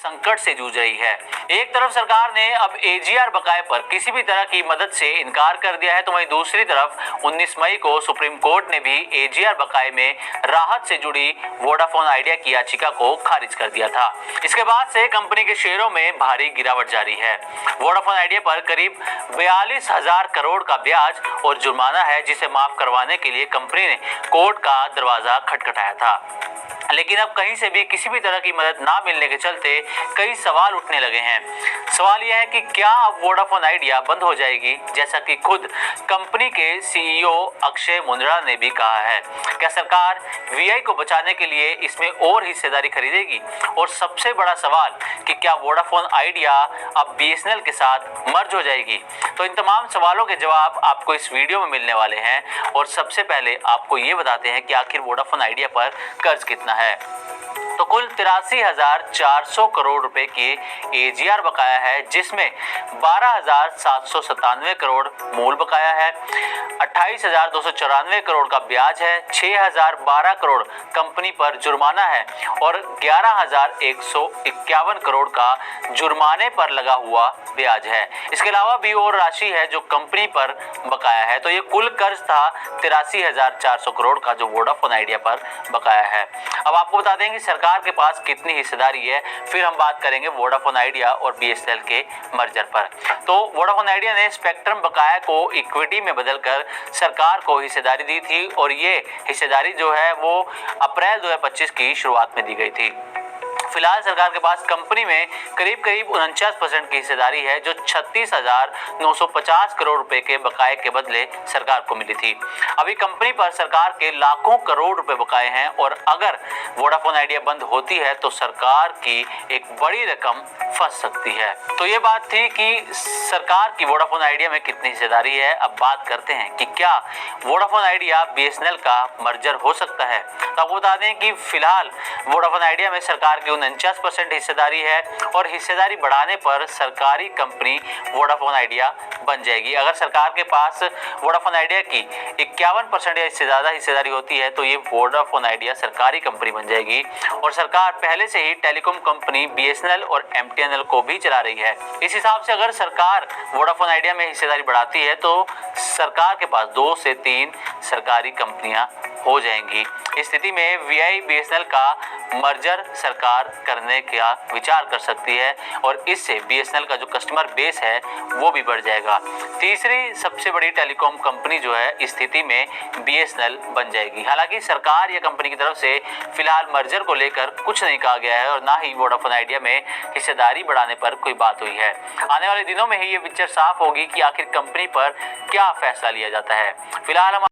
संकट से जूझ रही है। एक तरफ सरकार ने अब एजीआर बकाये पर किसी भी तरह की मदद से इनकार कर दिया है, तो वहीं दूसरी तरफ 19 मई को सुप्रीम कोर्ट ने भी एजीआर बकाये में राहत से जुड़ी वोडाफोन आइडिया की याचिका को खारिज कर दिया था। इसके बाद से कंपनी के शेयरों में भारी गिरावट जारी है। वोडाफोन आइडिया पर करीब 42,000 करोड़ का ब्याज और जुर्माना है, जिसे माफ करवाने के लिए कंपनी ने कोर्ट का दरवाजा खटखटाया था, लेकिन अब कहीं से भी किसी भी तरह की मदद ना मिलने के चलते कई सवाल उठने लगे हैं। सवाल यह है कि क्या अब वोडाफोन आइडिया बंद हो जाएगी, जैसा कि खुद कंपनी के सीईओ अक्षय मुंद्रा ने भी कहा है। क्या सरकार वीआई को बचाने के लिए इसमें और हिस्सेदारी खरीदेगी? और सबसे बड़ा सवाल कि क्या वोडाफोन आइडिया अब बीएसएनएल के साथ मर्ज हो जाएगी? तो इन तमाम सवालों के जवाब आपको इस वीडियो में मिलने वाले हैं। और सबसे पहले आपको ये बताते हैं कि आखिर वोडाफोन आइडिया पर कर्ज कितना है। तो कुल 83,400 करोड़ रुपए की एजीआर बकाया है, जिसमें 12,797 करोड़ मूल बकाया है, 28,294 करोड़ का ब्याज है, 6,012 करोड़ कंपनी पर जुर्माना है और 11,151 करोड़ का जुर्माने पर लगा हुआ ब्याज है। इसके अलावा भी और राशि है जो कंपनी पर बकाया है। तो ये कुल कर्ज था 83,400 करोड़ का, जो वोडाफोन आइडिया पर बकाया है। अब आपको बता दें कि सरकार के पास कितनी हिस्सेदारी है, फिर हम बात करेंगे वोडाफोन आइडिया और बीएसएनएल के मर्जर पर। तो वोडाफोन आइडिया ने स्पेक्ट्रम बकाया को इक्विटी में बदलकर सरकार को हिस्सेदारी दी थी और ये हिस्सेदारी जो है वो अप्रैल 2025 की शुरुआत में दी गई थी। फिलहाल सरकार के पास कंपनी में करीब 49% की हिस्सेदारी है, जो 36,950 करोड़ रुपए के बकाये के बदले सरकार को मिली थी। अभी कंपनी पर सरकार के लाखों करोड़ रुपए बकाये हैं और अगर वोडाफोन आइडिया बंद होती है तो सरकार की एक बड़ी रकम फंस सकती है। तो ये बात थी कि सरकार की वोडाफोन आइडिया में कितनी हिस्सेदारी है। अब बात करते हैं कि क्या वोडाफोन आइडिया बीएसएनएल का मर्जर हो सकता है। तो आपको बता दें कि फिलहाल वोडाफोन आइडिया में सरकार की 49% हिस्सेदारी है और हिस्सेदारी बढ़ाने पर सरकारी कंपनी वोडाफोन आइडिया बन जाएगी। अगर सरकार के पास वोडाफोन आइडिया की 51% या इससे ज्यादा हिस्सेदारी होती है तो ये वोडाफोन आइडिया सरकारी कंपनी बन जाएगी। और सरकार पहले से ही टेलीकॉम कंपनी बीएसएनएल और एमटीएनएल को भी चला रही है। इस हिसाब से अगर सरकार वोडाफोन आइडिया में हिस्सेदारी बढ़ाती है तो सरकार के पास 2 से 3 सरकारी कंपनियां हो जाएंगी। इस स्थिति में वीआई बीएसएनएल का मर्जर सरकार करने का विचार कर सकती है और इससे बीएसएनएल का जो कस्टमर बेस है वो भी बढ़ जाएगा। तीसरी सबसे बड़ी टेलीकॉम कंपनी जो है इस स्थिति में बीएसएनएल बन जाएगी। हालांकि सरकार या कंपनी की तरफ से फिलहाल मर्जर को लेकर कुछ नहीं कहा गया है और ना ही वोडाफोन आइडिया में हिस्सेदारी बढ़ाने पर कोई बात हुई है। आने वाले दिनों में ही ये पिक्चर साफ होगी कि आखिर कंपनी पर क्या फैसला लिया जाता है। फिलहाल हम